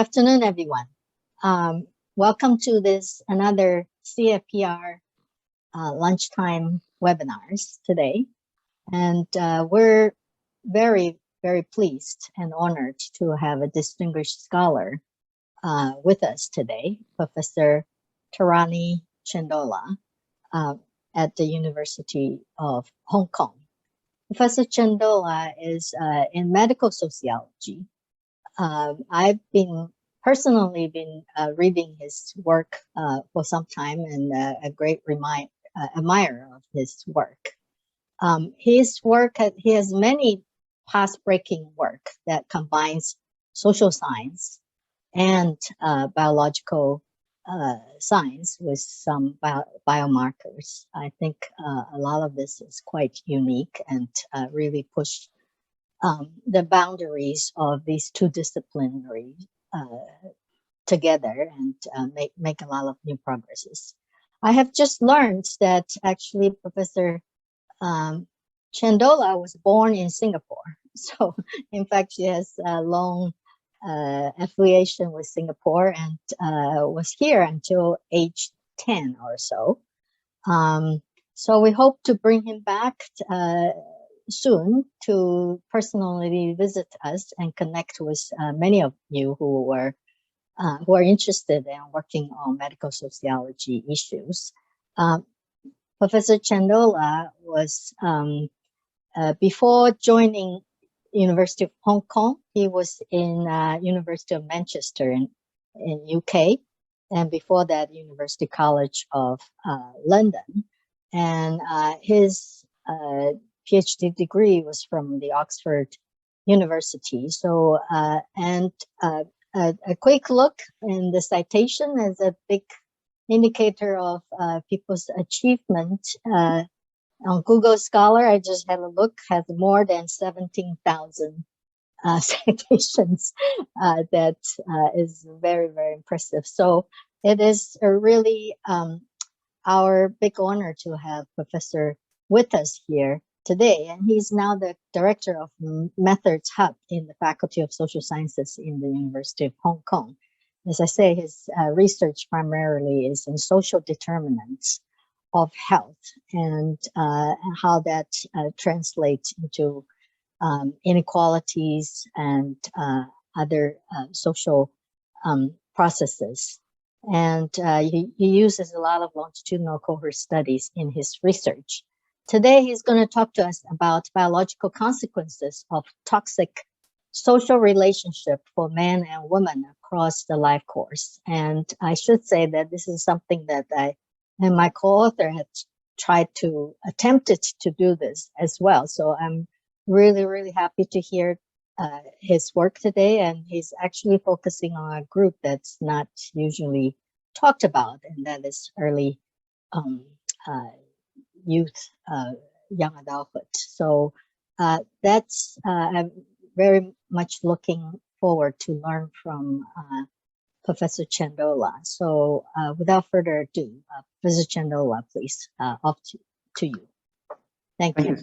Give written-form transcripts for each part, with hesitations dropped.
afternoon, everyone. Welcome to this another CFPR lunchtime webinars today. And we're very, very pleased and honored to have a distinguished scholar with us today, Professor TARANI Chandola at the University of Hong Kong. Professor Chandola is in medical sociology. I've personally been reading his work for some time and a great admirer of his work. He has many path-breaking work that combines social science and biological science with some biomarkers. I think a lot of this is quite unique and really push the boundaries of these two disciplinaries together and make a lot of new progresses. I have just learned that actually Professor Chandola was born in Singapore. So in fact, she has a long affiliation with Singapore and was here until age 10 or so. So we hope to bring him back soon to personally visit us and connect with many of you who are interested in working on medical sociology issues. Professor Chandola was, before joining University of Hong Kong, he was in University of Manchester in UK, and before that, University College of London. And his PhD degree was from the Oxford University. So, a quick look in the citation is a big indicator of people's achievement. On Google Scholar, I just had a look, has more than 17,000 citations. That is very, very impressive. So it is a really our big honor to have Professor with us here today. And he's now the director of Methods Hub in the Faculty of Social Sciences in the University of Hong Kong. As I say, his research primarily is in social determinants of health and how that translates into inequalities and other social processes. And he uses a lot of longitudinal cohort studies in his research. Today, he's going to talk to us about biological consequences of toxic social relationship for men and women across the life course. And I should say that this is something that I and my co-author had attempted to do this as well. So I'm really, really happy to hear his work today. And he's actually focusing on a group that's not usually talked about, and that is early youth, young adulthood. So that's I'm very much looking forward to learn from Professor Chandola. So without further ado, Professor Chandola, please, off to you. Thank you.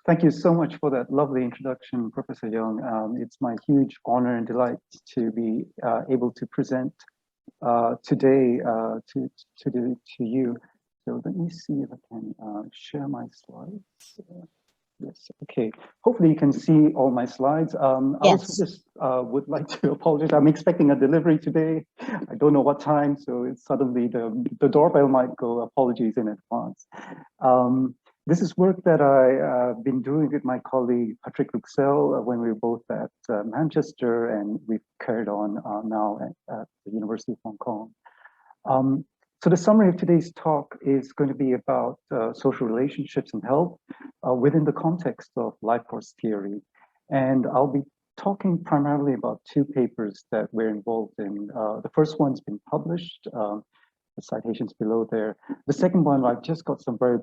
Thank you so much for that lovely introduction, Professor Young. It's my huge honor and delight to be able to present today to you. So let me see if I can share my slides. Yes, okay. Hopefully you can see all my slides. I also just would like to apologize. I'm expecting a delivery today. I don't know what time, so it's suddenly the doorbell might go. Apologies in advance. This is work that I've been doing with my colleague Patrick Ruxel when we were both at Manchester, and we've carried on now at the University of Hong Kong. So the summary of today's talk is going to be about social relationships and health within the context of Lifecourse theory. And I'll be talking primarily about two papers that we're involved in. The first one's been published, the citations below there. The second one, I've just got some very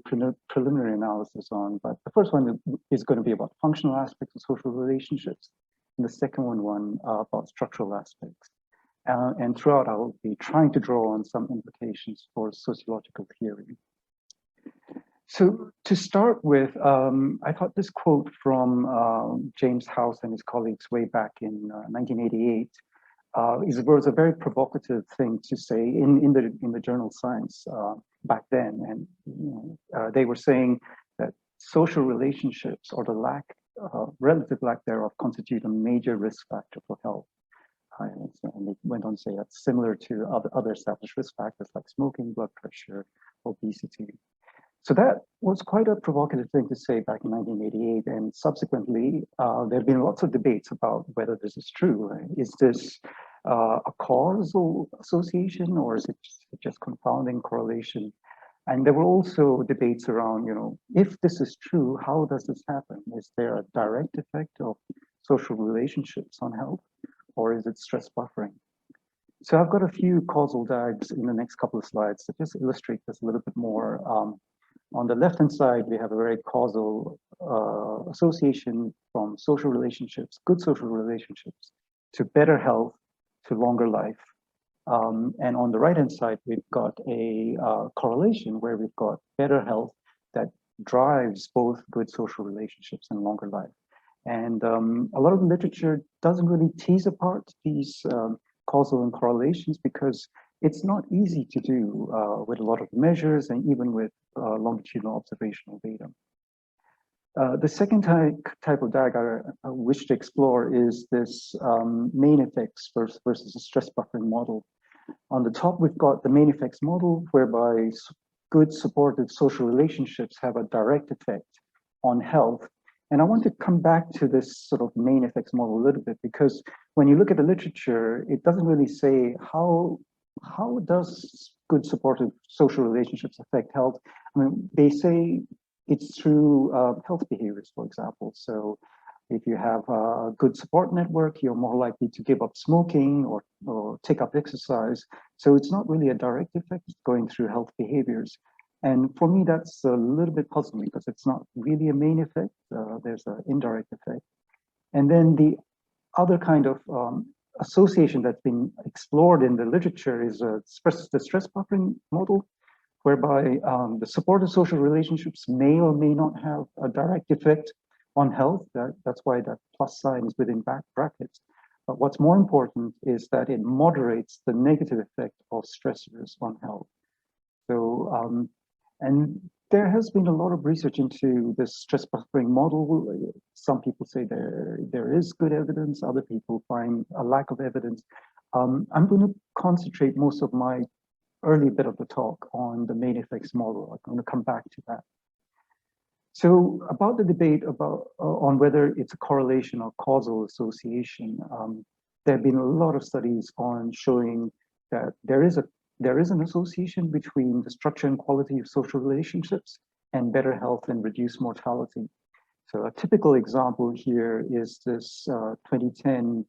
preliminary analysis on, but the first one is going to be about functional aspects of social relationships, and the second one about structural aspects. And throughout, I'll be trying to draw on some implications for sociological theory. So to start with, I thought this quote from James House and his colleagues way back in 1988 was a very provocative thing to say in the journal Science back then, and they were saying that social relationships or the relative lack thereof constitute a major risk factor for health. And they went on to say that's similar to other established risk factors like smoking, blood pressure, obesity. So that was quite a provocative thing to say back in 1988, and subsequently there have been lots of debates about whether this is true. Is this a causal association, or is it just confounding correlation? And there were also debates around, if this is true, how does this happen? Is there a direct effect of social relationships on health, or is it stress buffering? So I've got a few causal diagrams in the next couple of slides that just illustrate this a little bit more. On the left-hand side, we have a very causal association from social relationships, good social relationships, to better health, to longer life. And on the right-hand side, we've got a correlation where we've got better health that drives both good social relationships and longer life. And a lot of the literature doesn't really tease apart these causal and correlations because it's not easy to do with a lot of measures and even with longitudinal observational data. The second type of diagram I wish to explore is this main effects versus a stress buffering model. On the top, we've got the main effects model, whereby good supportive social relationships have a direct effect on health. And I want to come back to this sort of main effects model a little bit, because when you look at the literature, it doesn't really say how does good supportive social relationships affect health. I mean, they say it's through health behaviors, for example. So if you have a good support network, you're more likely to give up smoking or take up exercise. So it's not really a direct effect, it's going through health behaviors. And for me, that's a little bit puzzling because it's not really a main effect. There's an indirect effect. And then the other kind of association that's been explored in the literature is the stress buffering model, whereby the supportive social relationships may or may not have a direct effect on health. That's why that plus sign is within brackets. But what's more important is that it moderates the negative effect of stressors on health. So, and there has been a lot of research into this stress buffering model. Some people say there is good evidence, other people find a lack of evidence. I'm going to concentrate most of my early bit of the talk on the main effects model. I'm going to come back to that. So about the debate on whether it's a correlation or causal association, there have been a lot of studies on showing that there is an association between the structure and quality of social relationships and better health and reduced mortality. So a typical example here is this 2010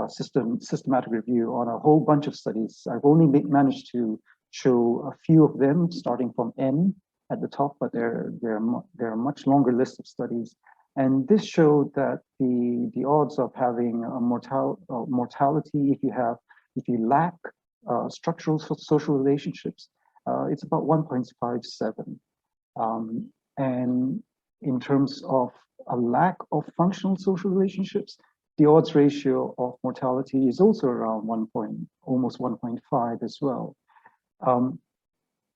systematic review on a whole bunch of studies. I've only managed to show a few of them, starting from N at the top, but there are a much longer list of studies. And this showed that the odds of having a mortality if you lack structural social relationships, it's about 1.57. And in terms of a lack of functional social relationships, the odds ratio of mortality is also around almost 1.5 as well.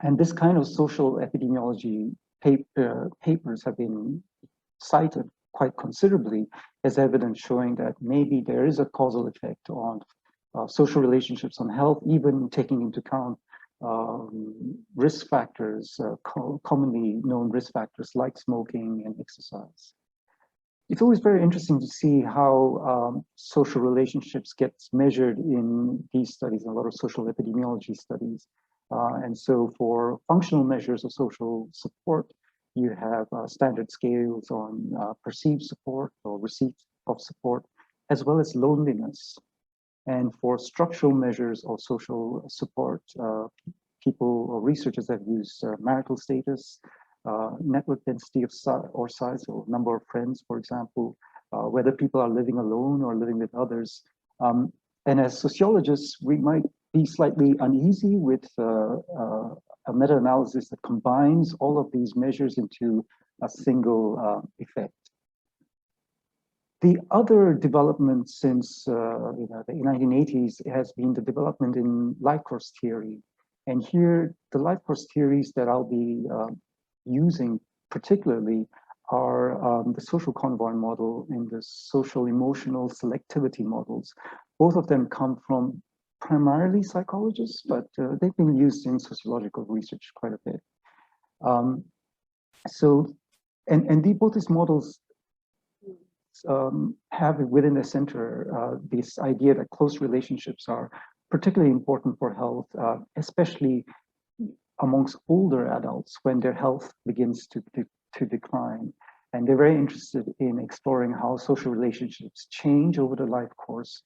And this kind of social epidemiology papers have been cited quite considerably as evidence showing that maybe there is a causal effect on social relationships on health, even taking into account risk factors, commonly known risk factors like smoking and exercise. It's always very interesting to see how social relationships gets measured in these studies, a lot of social epidemiology studies. And so for functional measures of social support, you have standard scales on perceived support or receipt of support, as well as loneliness. And for structural measures of social support, people or researchers have used marital status, network density of size or number of friends, for example, whether people are living alone or living with others. And as sociologists, we might be slightly uneasy with a meta-analysis that combines all of these measures into a single effect. The other development since the 1980s has been the development in Lifecourse theory. And here, the Lifecourse theories that I'll be using particularly are the social convoy model and the social emotional selectivity models. Both of them come from primarily psychologists, but they've been used in sociological research quite a bit. Both these models have within the center this idea that close relationships are particularly important for health, especially amongst older adults when their health begins to decline. And they're very interested in exploring how social relationships change over the life course.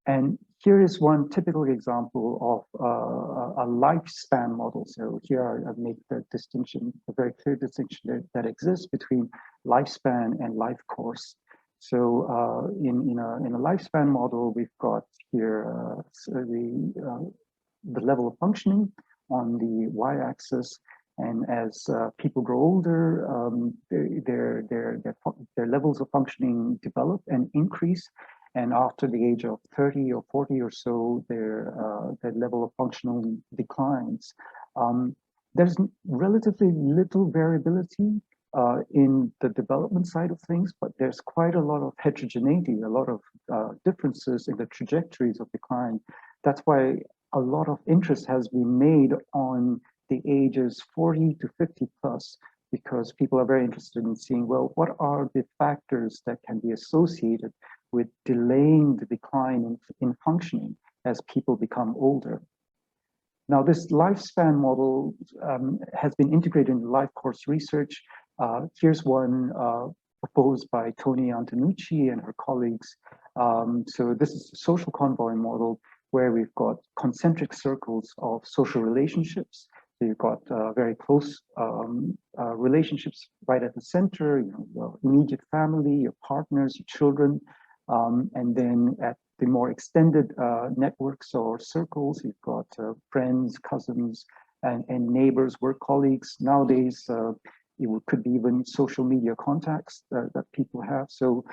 And here is one typical example of a lifespan model. So here I make the distinction, a very clear distinction that exists between lifespan and life course. So in a lifespan model, we've got here the level of functioning on the y-axis, and as people grow older, their levels of functioning develop and increase. And after the age of 30 or 40 or so, their level of functioning declines. There's relatively little variability in the development side of things, but there's quite a lot of heterogeneity, a lot of differences in the trajectories of decline. That's why a lot of interest has been made on the ages 40 to 50 plus, because people are very interested in seeing, well, what are the factors that can be associated with delaying the decline in functioning as people become older. Now, this lifespan model has been integrated in life course research. Here's one proposed by Toni Antonucci and her colleagues. So this is a social convoy model where we've got concentric circles of social relationships. So you've got very close relationships right at the center, your immediate family, your partners, your children. And then at the more extended networks or circles, you've got friends, cousins, and neighbors, work colleagues. Nowadays, it could be even social media contacts that people have. So,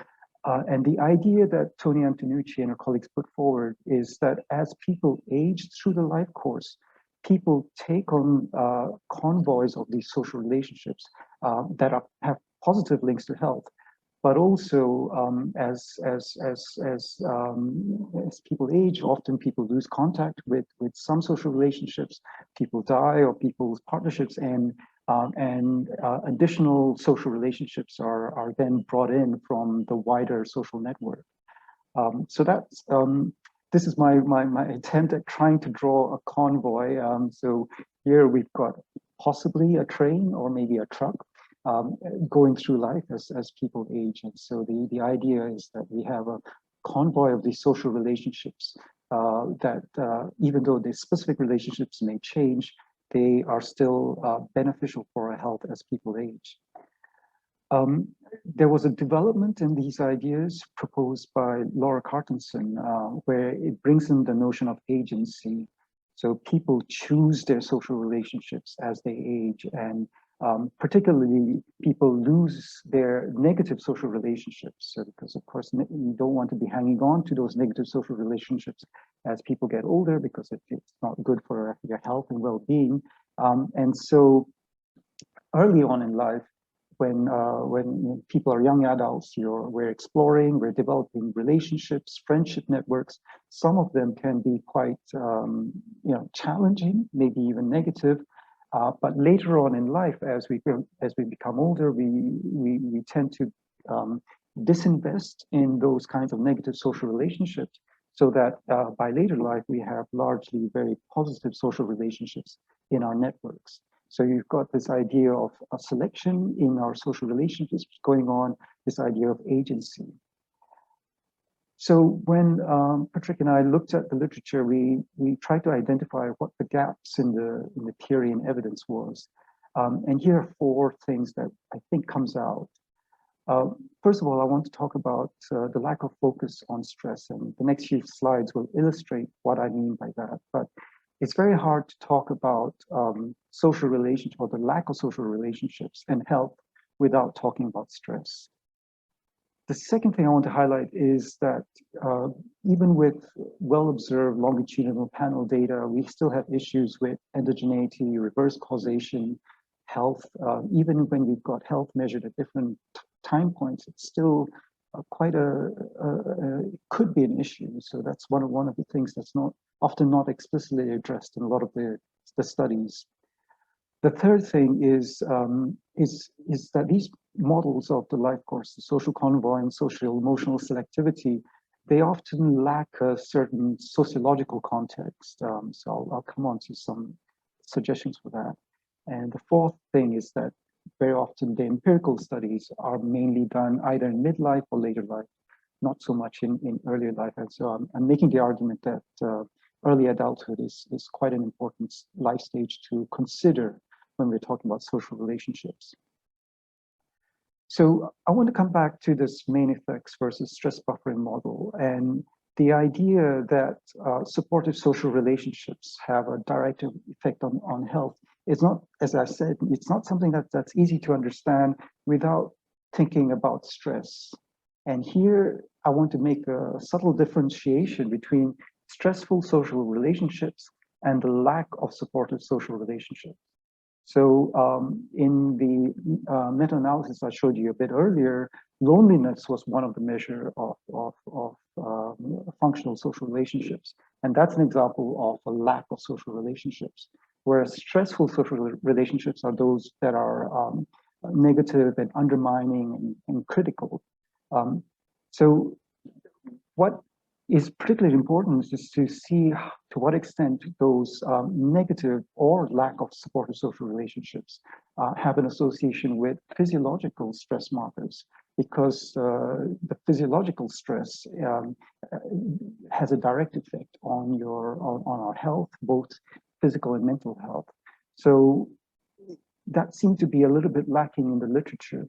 and the idea that Toni Antonucci and her colleagues put forward is that as people age through the life course, people take on convoys of these social relationships that have positive links to health. But also, as people age, often people lose contact with some social relationships. People die, or people's partnerships end, and additional social relationships are then brought in from the wider social network. So that's this is my attempt at trying to draw a convoy. So here we've got possibly a train or maybe a truck. Going through life as people age. And so the idea is that we have a convoy of these social relationships that even though the specific relationships may change, they are still beneficial for our health as people age. There was a development in these ideas proposed by Laura Cartensen, where it brings in the notion of agency. So people choose their social relationships as they age, and particularly people lose their negative social relationships. So because of course you don't want to be hanging on to those negative social relationships as people get older, because it's not good for your health and well-being. And so early on in life, when people are young adults, we're exploring, we're developing relationships, friendship networks. Some of them can be quite challenging, maybe even negative. But later on in life, as we become older, we tend to disinvest in those kinds of negative social relationships, so that by later life we have largely very positive social relationships in our networks. So you've got this idea of a selection in our social relationships going on, this idea of agency. So when Patrick and I looked at the literature, we tried to identify what the gaps in the theory and evidence was. And here are 4 things that I think comes out. First of all, I want to talk about the lack of focus on stress, and the next few slides will illustrate what I mean by that. But it's very hard to talk about social relationships, or the lack of social relationships and health, without talking about stress. The second thing I want to highlight is that even with well-observed longitudinal panel data, we still have issues with endogeneity, reverse causation, health. Even when we've got health measured at different time points, it's still it could be an issue. So that's one of the things that's often not explicitly addressed in a lot of the studies. The third thing is that these models of the life course, the social convoy and social emotional selectivity, they often lack a certain sociological context. So I'll come on to some suggestions for that. And the fourth thing is that very often the empirical studies are mainly done either in midlife or later life, not so much in earlier life. And so I'm making the argument that early adulthood is quite an important life stage to consider when we're talking about social relationships. So I want to come back to this main effects versus stress buffering model, and the idea that supportive social relationships have a direct effect on health. It's not, as I said, it's not something that's easy to understand without thinking about stress. And here I want to make a subtle differentiation between stressful social relationships and the lack of supportive social relationships. So in the meta-analysis I showed you a bit earlier, loneliness was one of the measures of functional social relationships. And that's an example of a lack of social relationships. Whereas stressful social relationships are those that are negative and undermining and critical. So what is particularly important is to see to what extent those negative or lack of supportive social relationships have an association with physiological stress markers, because the physiological stress has a direct effect on our health, both physical and mental health. So that seemed to be a little bit lacking in the literature.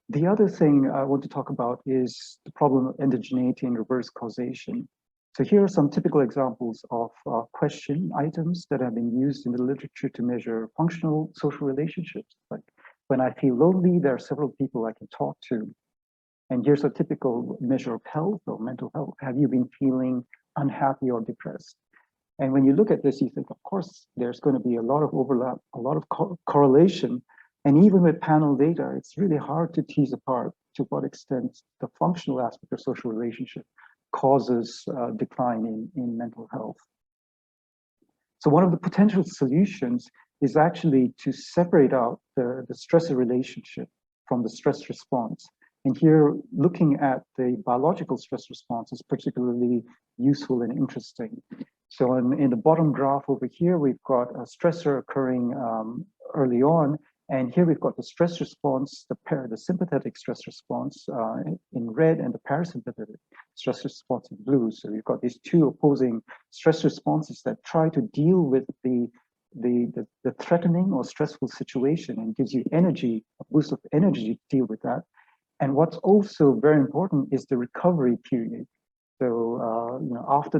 The other thing I want to talk about is the problem of endogeneity and reverse causation. So here are some typical examples of question items that have been used in the literature to measure functional social relationships. Like, when I feel lonely, there are several people I can talk to. And here's a typical measure of health or mental health. Have you been feeling unhappy or depressed? And when you look at this, you think, of course, there's going to be a lot of overlap, a lot of correlation. And even with panel data, it's really hard to tease apart to what extent the functional aspect of social relationship causes decline in mental health. So one of the potential solutions is actually to separate out the stressor relationship from the stress response. And here, looking at the biological stress response is particularly useful and interesting. So in the bottom graph over here, we've got a stressor occurring early on. And here we've got the stress response, the sympathetic stress response in red and the parasympathetic stress response in blue. So we've got these two opposing stress responses that try to deal with the threatening or stressful situation and gives you energy, a boost of energy to deal with that. And what's also very important is the recovery period. So after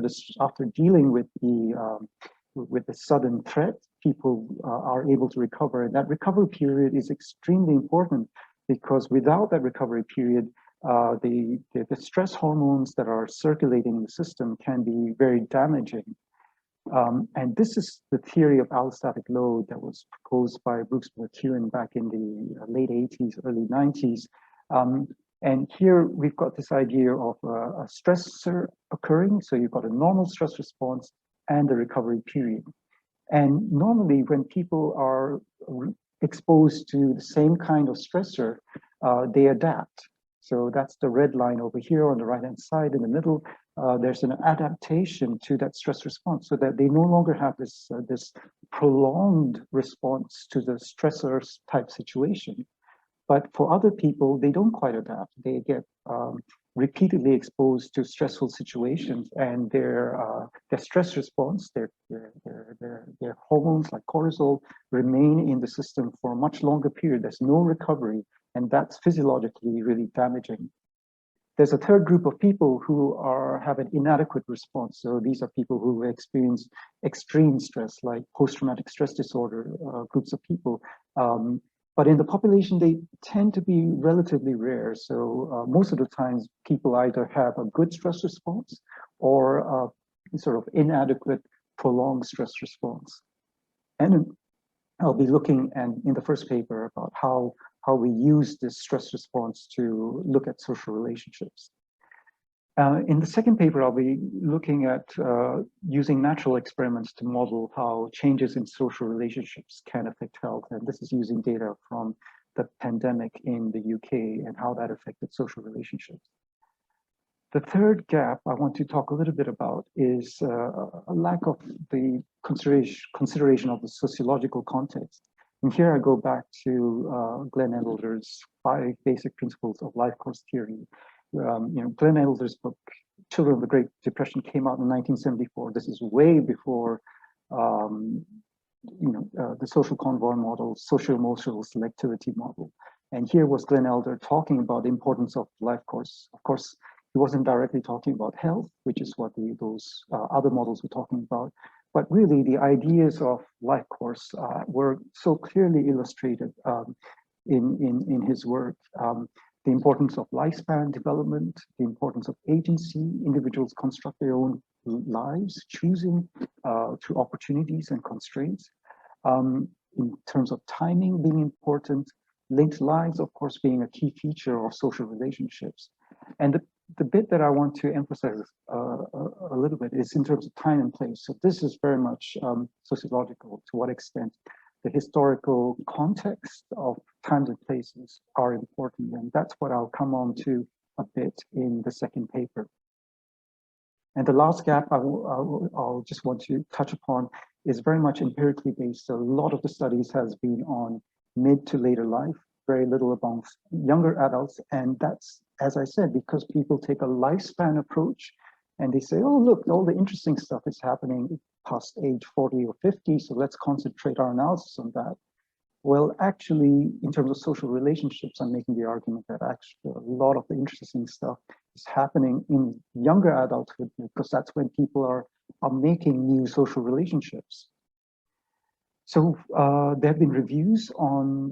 dealing with the sudden threat, people are able to recover. And that recovery period is extremely important, because without that recovery period, the stress hormones that are circulating in the system can be very damaging. And this is the theory of allostatic load that was proposed by Brooks McEwen back in the late 80s, early 90s. And here we've got this idea of a stressor occurring. So you've got a normal stress response and the recovery period. And normally when people are exposed to the same kind of stressor, they adapt. So that's the red line over here on the right-hand side. In the middle, there's an adaptation to that stress response, so that they no longer have this prolonged response to the stressor type situation. But for other people, they don't quite adapt. They get repeatedly exposed to stressful situations, and their stress response, their hormones like cortisol remain in the system for a much longer period. There's no recovery, and that's physiologically really damaging. There's a third group of people who have an inadequate response. So these are people who experience extreme stress, like post-traumatic stress disorder groups of people. But in the population, they tend to be relatively rare. So most of the times, people either have a good stress response or sort of inadequate, prolonged stress response. And I'll be looking in the first paper about how we use this stress response to look at social relationships. In the second paper, I'll be looking at using natural experiments to model how changes in social relationships can affect health. And this is using data from the pandemic in the UK and how that affected social relationships. The third gap I want to talk a little bit about is a lack of the consideration of the sociological context. And here I go back to Glenn Elder's 5 basic principles of life course theory. Glenn Elder's book, Children of the Great Depression, came out in 1974. This is way before the social convoy model, socio-emotional selectivity model. And here was Glenn Elder talking about the importance of life course. Of course, he wasn't directly talking about health, which is what those other models were talking about. But really, the ideas of life course were so clearly illustrated in his work. The importance of lifespan development, the importance of agency, individuals construct their own lives, choosing through opportunities and constraints. In terms of timing being important, linked lives, of course, being a key feature of social relationships. And the bit that I want to emphasize a little bit is in terms of time and place. So this is very much sociological, to what extent the historical context of times and places are important. And that's what I'll come on to a bit in the second paper. And the last gap I'll just want to touch upon is very much empirically based. So a lot of the studies has been on mid to later life, very little amongst younger adults. And that's, as I said, because people take a lifespan approach and they say, oh, look, all the interesting stuff is happening past age 40 or 50, so let's concentrate our analysis on that. Well, actually, in terms of social relationships, I'm making the argument that actually a lot of the interesting stuff is happening in younger adulthood, because that's when people are making new social relationships. So there have been reviews on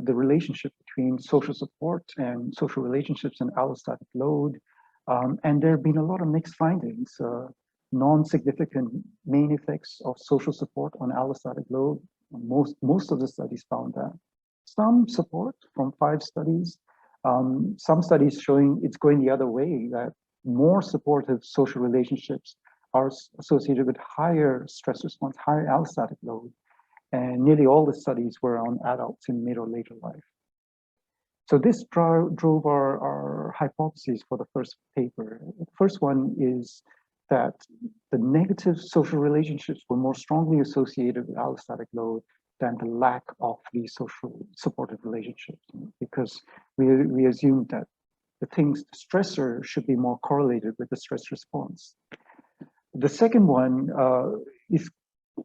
the relationship between social support and social relationships and allostatic load. And there have been a lot of mixed findings. Non-significant main effects of social support on allostatic load. Most of the studies found that. Some support from 5 studies. Some studies showing it's going the other way, that more supportive social relationships are associated with higher stress response, higher allostatic load. And nearly all the studies were on adults in mid or later life. So this drove our hypotheses for the first paper. The first one is that the negative social relationships were more strongly associated with allostatic load than the lack of these social supportive relationships, because we assumed that the stressor should be more correlated with the stress response. The second one is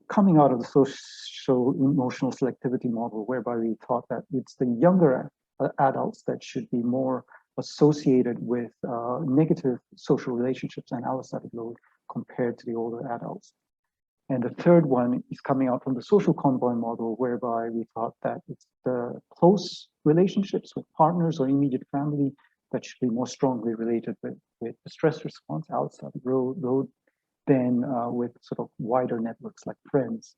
coming out of the social emotional selectivity model, whereby we thought that it's the younger adults that should be more associated with negative social relationships and allostatic load compared to the older adults. And the third one is coming out from the social convoy model, whereby we thought that it's the close relationships with partners or immediate family that should be more strongly related with the stress response, allostatic load, than with sort of wider networks like friends.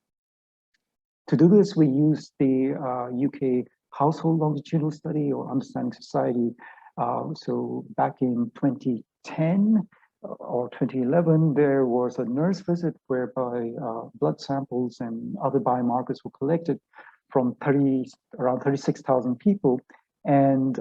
To do this, we used the UK household longitudinal study, or Understanding Society. So back in 2010 or 2011, there was a nurse visit whereby blood samples and other biomarkers were collected from around 36,000 people. And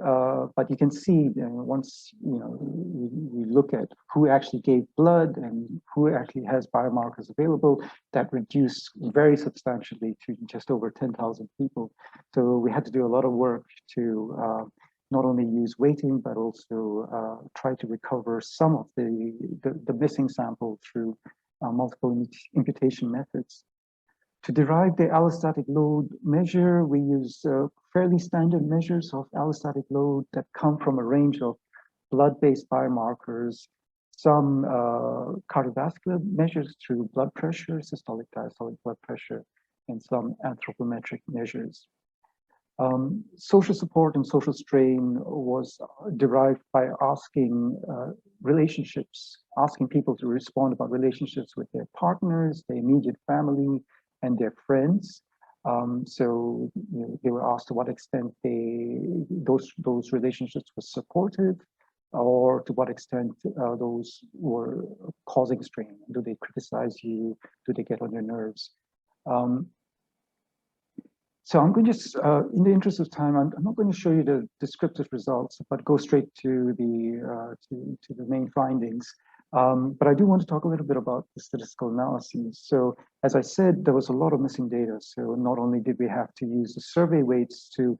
but you can see once we look at who actually gave blood and who actually has biomarkers available, that reduced very substantially to just over 10,000 people. So we had to do a lot of work to not only use weighting, but also try to recover some of the missing sample through multiple imputation methods. To derive the allostatic load measure, we use fairly standard measures of allostatic load that come from a range of blood-based biomarkers, some cardiovascular measures through blood pressure, systolic, diastolic blood pressure, and some anthropometric measures. Social support and social strain was derived by asking asking people to respond about relationships with their partners, their immediate family, and their friends. So they were asked to what extent those relationships were supportive, or to what extent those were causing strain. Do they criticize you? Do they get on your nerves? So I'm going to, in the interest of time, I'm not going to show you the descriptive results, but go straight to the main findings. But I do want to talk a little bit about the statistical analyses. So as I said, there was a lot of missing data. So not only did we have to use the survey weights to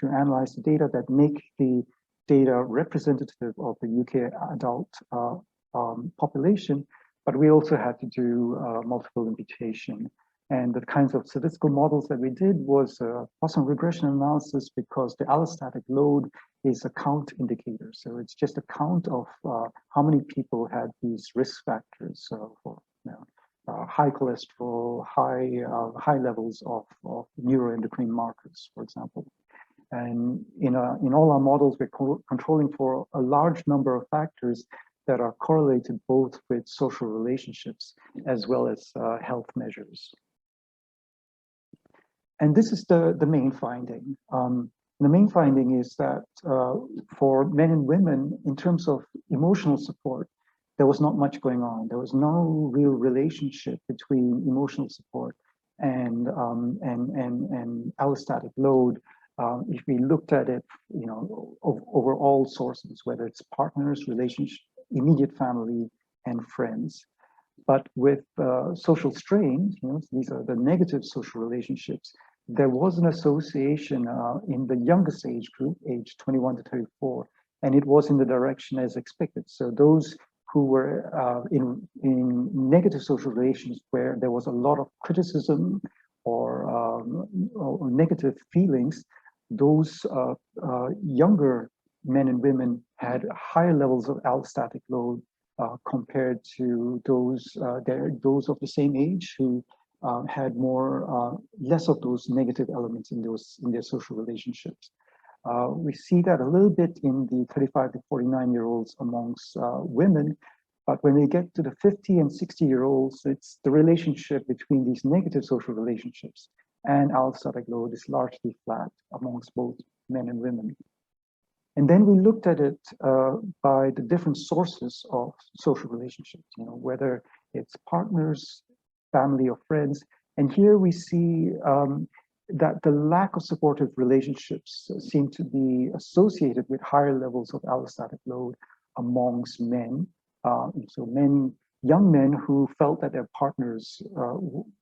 analyze the data that make the data representative of the UK adult population, but we also had to do multiple imputation. And the kinds of statistical models that we did was Poisson regression analysis, because the allostatic load is a count indicator. So it's just a count of how many people had these risk factors for high cholesterol, high levels of neuroendocrine markers, for example. And in all our models, we're controlling for a large number of factors that are correlated both with social relationships as well as health measures. And this is the main finding. The main finding is that for men and women, in terms of emotional support, there was not much going on. There was no real relationship between emotional support and allostatic load. If we looked at it, over all sources, whether it's partners, relationship, immediate family, and friends. But with social strain, these are the negative social relationships, there was an association in the youngest age group, age 21 to 34, and it was in the direction as expected. So those who were in negative social relations where there was a lot of criticism or negative feelings, those younger men and women had higher levels of allostatic load compared to those of the same age who had less of those negative elements in their social relationships. We see that a little bit in the 35 to 49-year-olds amongst women, but when we get to the 50 and 60-year-olds, it's the relationship between these negative social relationships and allostatic load is largely flat amongst both men and women. And then we looked at it by the different sources of social relationships, whether it's partners, family, or friends. And here we see that the lack of supportive relationships seem to be associated with higher levels of allostatic load amongst men. So young men who felt that their partners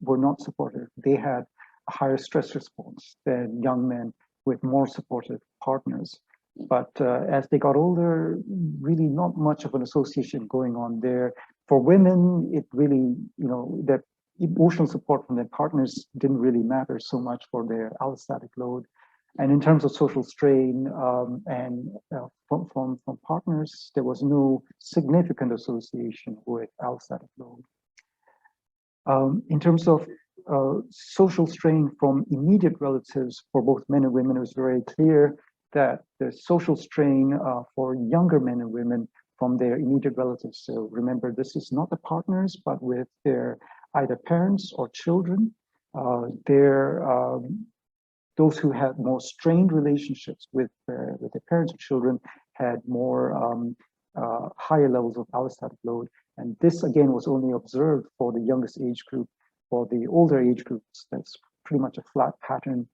were not supportive, they had a higher stress response than young men with more supportive partners. But as they got older, really not much of an association going on there. For women, it really, that emotional support from their partners didn't really matter so much for their allostatic load. And in terms of social strain from partners, there was no significant association with allostatic load. In terms of social strain from immediate relatives for both men and women, it was very clear that the social strain for younger men and women from their immediate relatives. So remember, this is not the partners, but with their either parents or children. Those who had more strained relationships with their parents or children had more higher levels of allostatic load. And this again was only observed for the youngest age group. For the older age groups, that's pretty much a flat pattern.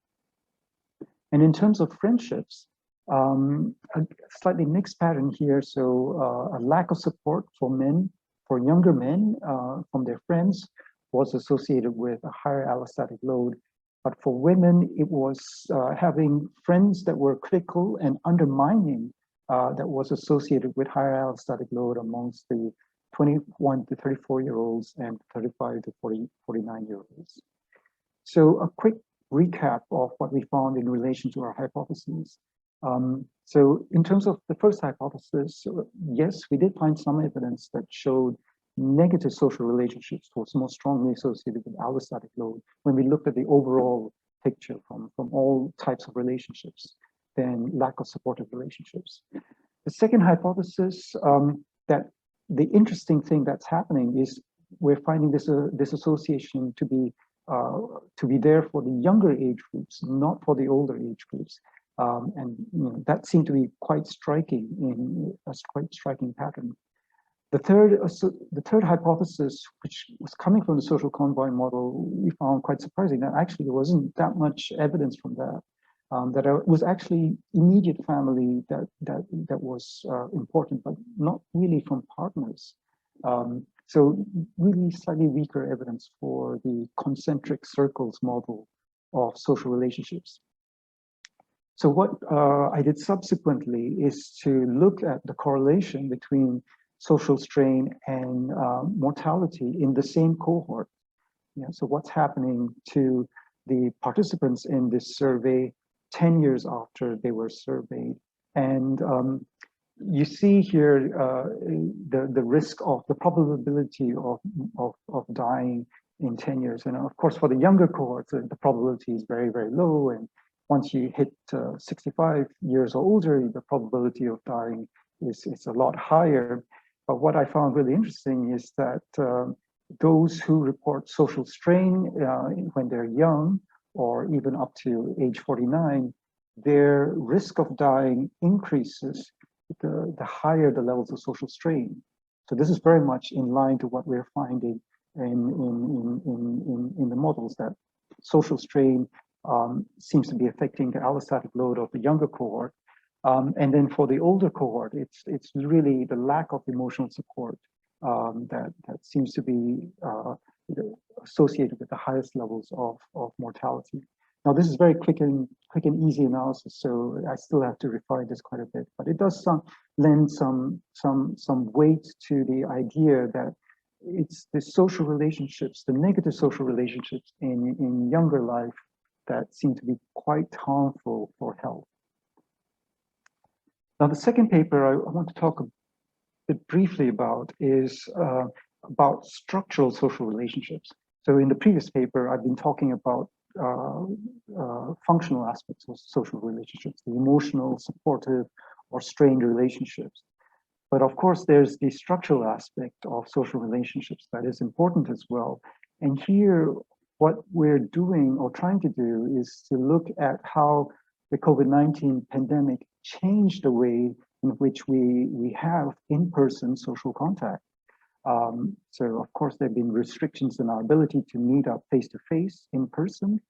And in terms of friendships, a slightly mixed pattern here. So a lack of support for younger men from their friends was associated with a higher allostatic load. But for women, it was having friends that were critical and undermining that was associated with higher allostatic load amongst the 21 to 34-year-olds and 35 to 49-year-olds. So a quick recap of what we found in relation to our hypotheses. So in terms of the first hypothesis, yes, we did find some evidence that showed negative social relationships was more strongly associated with allostatic load when we looked at the overall picture from all types of relationships than lack of supportive relationships. The second hypothesis, that the interesting thing that's happening is we're finding this association to be there for the younger age groups, not for the older age groups. And that seemed to be quite striking in a quite striking pattern. The third hypothesis, which was coming from the social convoy model, we found quite surprising. That actually there wasn't that much evidence from that. That it was actually immediate family that was important, but not really from partners. So really slightly weaker evidence for the concentric circles model of social relationships. So what I did subsequently is to look at the correlation between social strain and mortality in the same cohort. So what's happening to the participants in this survey 10 years after they were surveyed. And you see here the risk of the probability of dying in 10 years. And of course, for the younger cohorts, the probability is very, very low. And once you hit 65 years or older, the probability of dying is a lot higher. But what I found really interesting is that those who report social strain when they're young, or even up to age 49, their risk of dying increases the higher the levels of social strain. So this is very much in line to what we're finding in the models, that social strain seems to be affecting the allostatic load of the younger cohort. And then for the older cohort, it's really the lack of emotional support that seems to be associated with the highest levels of mortality. Now, this is very quick and easy analysis, so I still have to refine this quite a bit. But it does lend some weight to the idea that it's the social relationships, the negative social relationships in younger life that seem to be quite harmful for health. Now, the second paper I want to talk a bit briefly about is about structural social relationships. So in the previous paper, I've been talking about functional aspects of social relationships, the emotional, supportive, or strained relationships. But of course, there's the structural aspect of social relationships that is important as well. And here, what we're doing or trying to do is to look at how the COVID-19 pandemic changed the way in which we have in-person social contact. So of course, there have been restrictions in our ability to meet up face-to-face in person,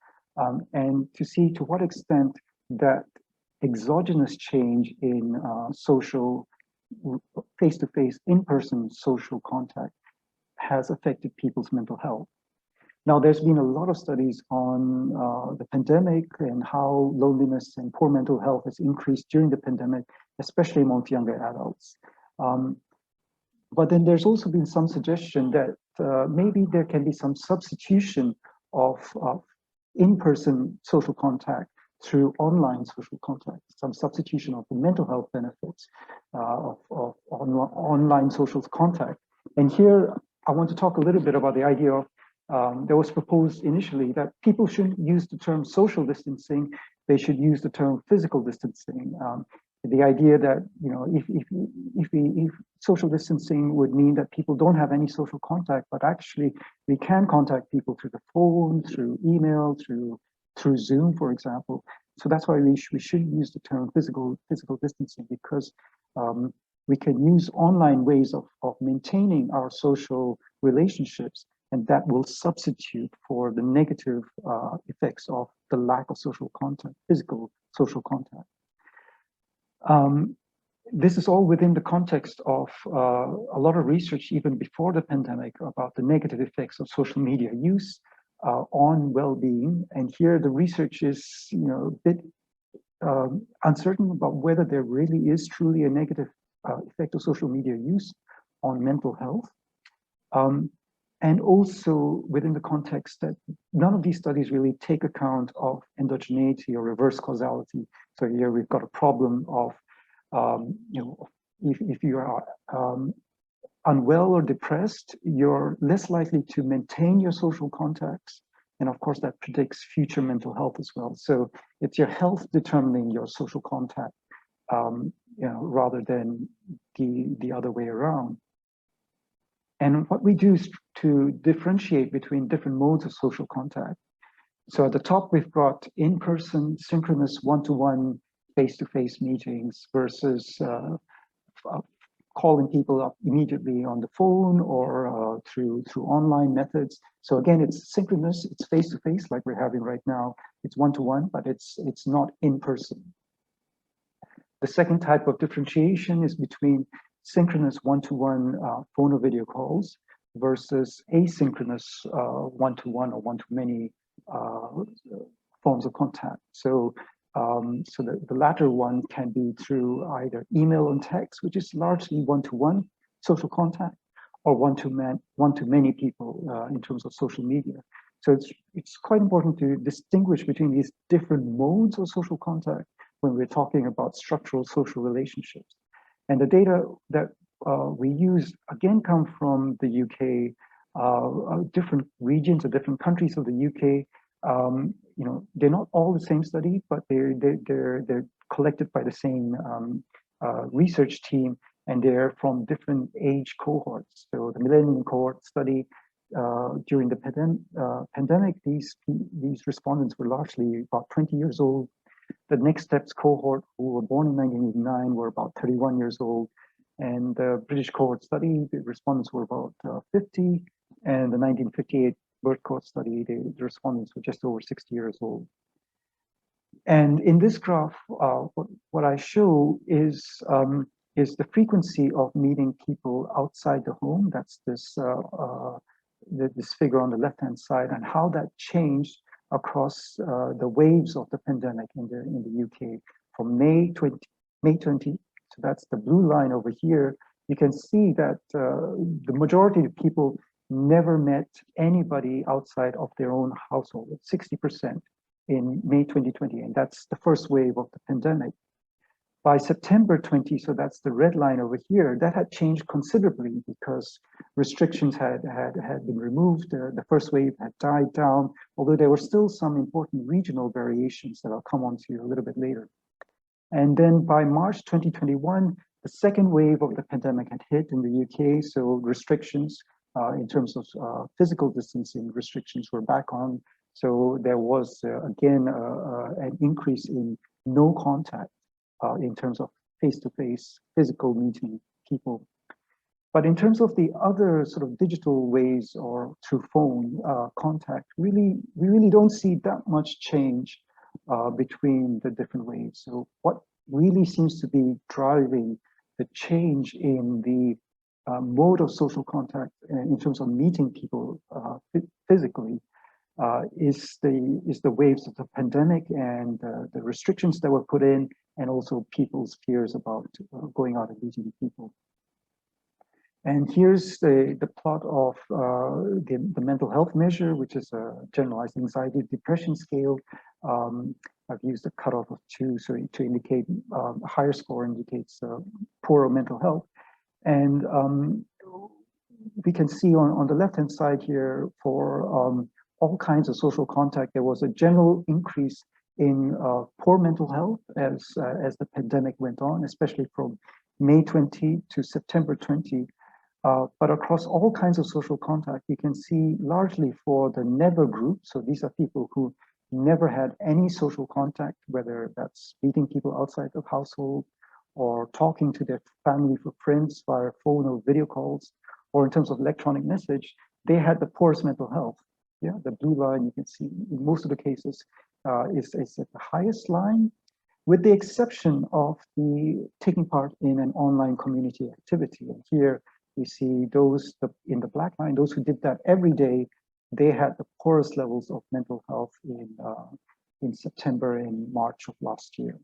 and to see to what extent that exogenous change in social face-to-face in-person social contact has affected people's mental health. Now, there's been a lot of studies on the pandemic and how loneliness and poor mental health has increased during the pandemic, especially amongst younger adults. But then there's also been some suggestion that maybe there can be some substitution of in-person social contact through online social contact, some substitution of the mental health benefits of online social contact. And here, I want to talk a little bit about the idea of that was proposed initially, that people shouldn't use the term social distancing, they should use the term physical distancing. The idea that, you know, if social distancing would mean that people don't have any social contact, but actually we can contact people through the phone, through email, through Zoom, for example. So that's why we should use the term physical distancing, because we can use online ways of maintaining our social relationships, and that will substitute for the negative effects of the lack of social contact, physical social contact. This is all within the context of a lot of research even before the pandemic about the negative effects of social media use on well-being. And here the research is, you know, a bit uncertain about whether there really is truly a negative effect of social media use on mental health. And also within the context that none of these studies really take account of endogeneity or reverse causality. So here we've got a problem of, you know, if you are unwell or depressed, you're less likely to maintain your social contacts And of course, that predicts future mental health as well. So it's your health determining your social contact, rather than the other way around. And what we do is to differentiate between different modes of social contact. So at the top, we've got in-person, synchronous, one-to-one, face-to-face meetings versus calling people up immediately on the phone or through online methods. So again, it's synchronous, it's face-to-face like we're having right now. It's one-to-one, but it's not in person. The second type of differentiation is between synchronous one-to-one phone or video calls versus asynchronous one-to-one or one-to-many forms of contact. So the latter one can be through either email and text, which is largely one-to-one social contact, or one-to-many people in terms of social media. So it's quite important to distinguish between these different modes of social contact when we're talking about structural social relationships. And the data that we use again come from the UK, different regions or different countries of the UK. They're not all the same study, but they're collected by the same research team, and they're from different age cohorts. So the millennium cohort study during the pandemic, these respondents were largely about 20 years old. The Next Steps cohort, who were born in 1989, were about 31 years old. And the British cohort study, the respondents were about 50. And the 1958 birth cohort study, the respondents were just over 60 years old. And in this graph, what I show is the frequency of meeting people outside the home. That's this figure on the left-hand side, and how that changed across the waves of the pandemic in the UK from May 20. So that's the blue line over here. You can see that the majority of people never met anybody outside of their own household, 60% in May 2020, and that's the first wave of the pandemic. By September 20, so that's the red line over here, that had changed considerably because restrictions had been removed. The first wave had died down, although there were still some important regional variations that I'll come on to a little bit later. And then by March 2021, the second wave of the pandemic had hit in the UK, so restrictions in terms of physical distancing restrictions were back on. So there was, again, an increase in no contact in terms of face-to-face physical meeting people. But in terms of the other sort of digital ways or through phone contact, we really don't see that much change between the different ways. So what really seems to be driving the change in the mode of social contact in terms of meeting people physically is the waves of the pandemic and the restrictions that were put in, and also people's fears about going out and meeting people. And here's the plot of the mental health measure, which is a generalized anxiety depression scale. I've used a cutoff of 2, so to indicate a higher score indicates poorer mental health. And we can see on the left-hand side here for all kinds of social contact, there was a general increase in poor mental health as the pandemic went on, especially from May 20 to September 20. But across all kinds of social contact, you can see largely for the never group. So these are people who never had any social contact, whether that's meeting people outside the household or talking to their family or friends via phone or video calls, or in terms of electronic message, they had the poorest mental health. Yeah, the blue line you can see in most of the cases is at the highest line, with the exception of the taking part in an online community activity. And here we see those in the black line, those who did that every day, they had the poorest levels of mental health in September and March of last year.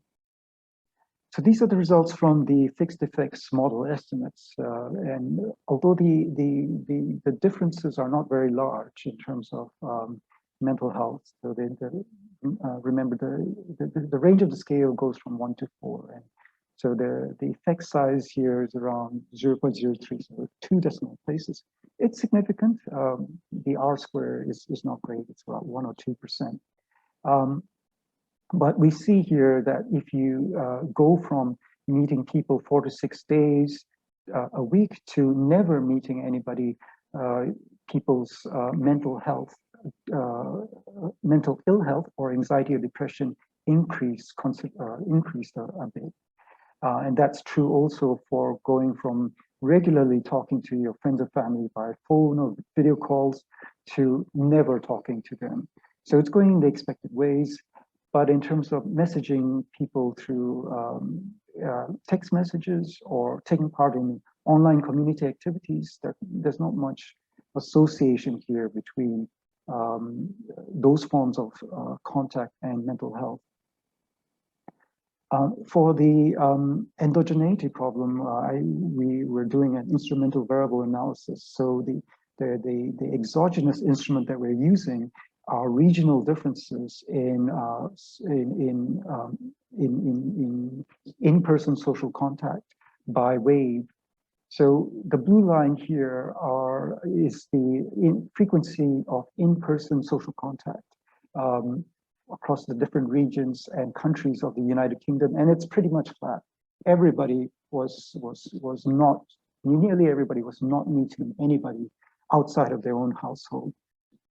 So these are the results from the fixed effects model estimates. And although the differences are not very large in terms of mental health, so remember the range of the scale goes from 1 to 4. And So the effect size here is around 0.03, so 2 decimal places. It's significant. The R square is not great. It's about 1 or 2%. But we see here that if you go from meeting people 4 to 6 days a week to never meeting anybody, people's mental ill health or anxiety or depression increased a bit. And that's true also for going from regularly talking to your friends and family by phone or video calls to never talking to them. So it's going in the expected ways. But in terms of messaging people through text messages or taking part in online community activities, there's not much association here between those forms of contact and mental health. For the endogeneity problem, we were doing an instrumental variable analysis. So the exogenous instrument that we're using are regional differences in in-person social contact by wave. So the blue line here is the frequency of in-person social contact across the different regions and countries of the United Kingdom, and it's pretty much flat. Everybody was not, nearly everybody was not meeting anybody outside of their own household.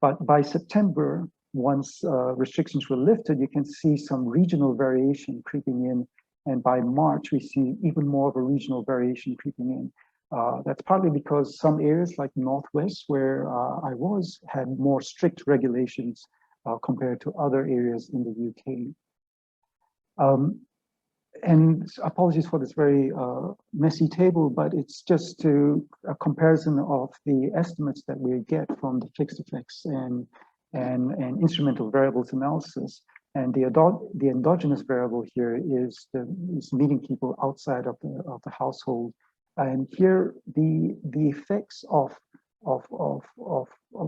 But by September, once restrictions were lifted, you can see some regional variation creeping in. And by March, we see even more of a regional variation creeping in. That's partly because some areas like Northwest, where I was, had more strict regulations compared to other areas in the UK. And apologies for this very messy table, but it's just a comparison of the estimates that we get from the fixed effects and instrumental variables analysis. And the endogenous variable here is meeting people outside of the household. And here the effects of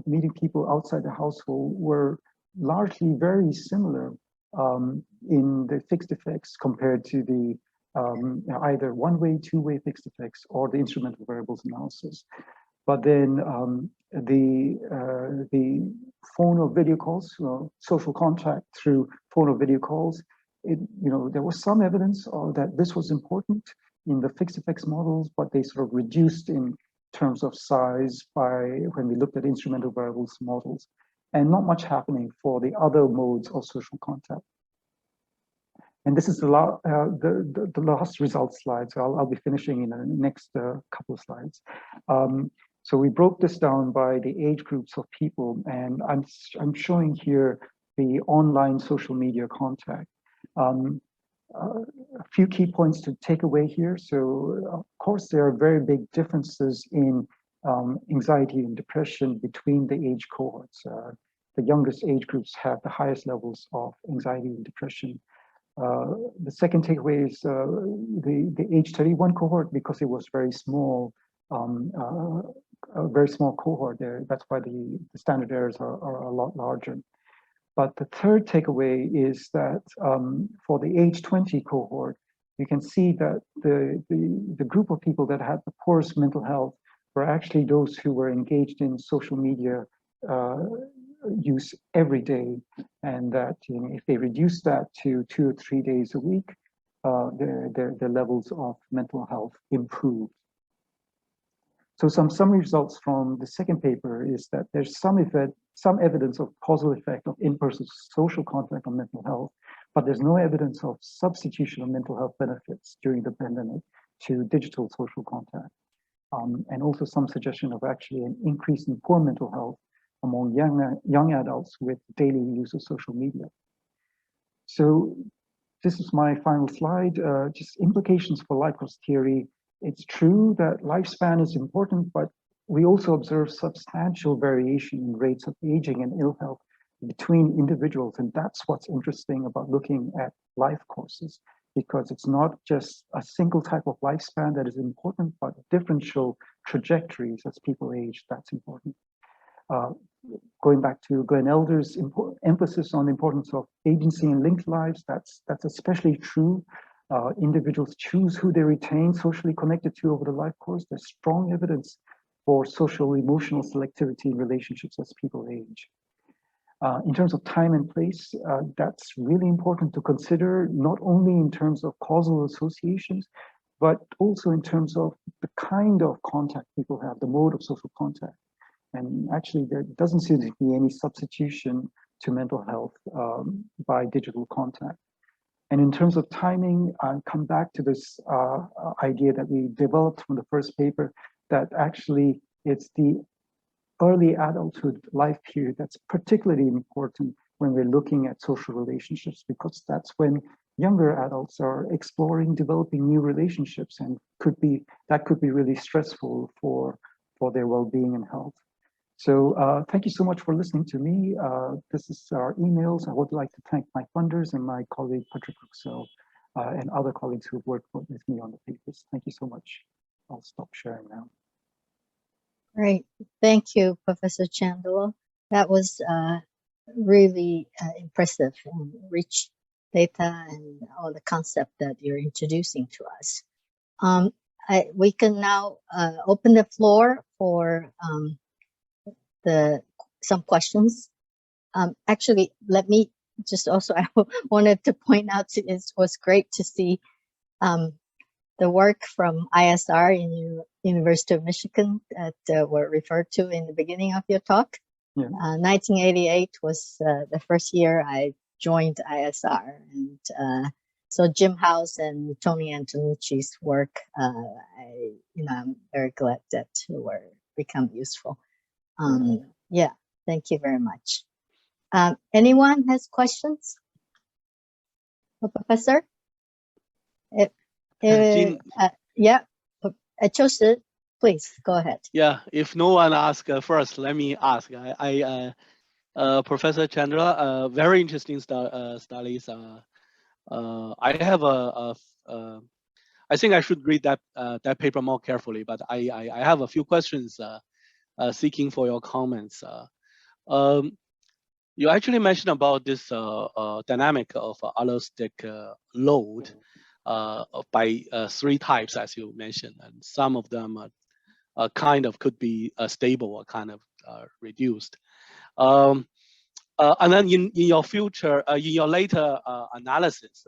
meeting people outside the household were largely very similar in the fixed effects compared to the either one-way, two-way fixed effects or the instrumental variables analysis. But then the phone or video calls, social contact through phone or video calls, there was some evidence that this was important in the fixed effects models, but they sort of reduced in terms of size when we looked at instrumental variables models, and not much happening for the other modes of social contact. And this is the last results slide, so I'll be finishing in the next couple of slides. So we broke this down by the age groups of people, and I'm showing here the online social media contact. A few key points to take away here. So of course, there are very big differences in anxiety and depression between the age cohorts. The youngest age groups have the highest levels of anxiety and depression. The second takeaway is the age 31 cohort, because it was very small, a very small cohort there. That's why the standard errors are a lot larger. But the third takeaway is that for the age 20 cohort, you can see that the group of people that had the poorest mental health were actually those who were engaged in social media use every day, and that if they reduce that to 2 or 3 days a week, their levels of mental health improve. So some summary results from the second paper is that there's some evidence of causal effect of in-person social contact on mental health, but there's no evidence of substitution of mental health benefits during the pandemic to digital social contact. And also some suggestion of actually an increase in poor mental health among young adults with daily use of social media. So this is my final slide, just implications for Lifecourse theory. It's true that lifespan is important, but we also observe substantial variation in rates of aging and ill health between individuals. And that's what's interesting about looking at life courses, because it's not just a single type of lifespan that is important, but differential trajectories as people age, that's important. Going back to Glenn Elder's emphasis on the importance of agency and linked lives, that's especially true Individuals choose who they retain socially connected to over the life course. There's strong evidence for social emotional selectivity in relationships as people age. In terms of time and place, that's really important to consider, not only in terms of causal associations, but also in terms of the kind of contact people have, the mode of social contact. And actually, there doesn't seem to be any substitution to mental health by digital contact. And in terms of timing, I'll come back to this idea that we developed from the first paper, that actually it's the early adulthood life period that's particularly important when we're looking at social relationships, because that's when younger adults are exploring, developing new relationships, and that could be really stressful for their well-being and health. So thank you so much for listening to me. This is our emails. I would like to thank my funders and my colleague, Patrick Ruxell, and other colleagues who've worked with me on the papers. Thank you so much. I'll stop sharing now. Great. Thank you, Professor Chandola. That was really impressive and rich data and all the concept that you're introducing to us. We can now open the floor for some questions. Actually, let me just also, I wanted to point out, it was great to see the work from ISR in University of Michigan that were referred to in the beginning of your talk. Yeah. 1988 was the first year I joined ISR, and so Jim House and Tony Antonucci's work, I'm very glad that were become useful. Yeah, thank you very much. Anyone has questions for Professor? Yeah, Joseph, please go ahead. Yeah, if no one asks first, let me ask. Professor Chandra, very interesting studies. I have I think I should read that paper more carefully, but I have a few questions seeking for your comments. You actually mentioned about this dynamic of allosteric load by three types, as you mentioned, and some of them kind of could be stable or kind of reduced. And then in your future, in your later analysis,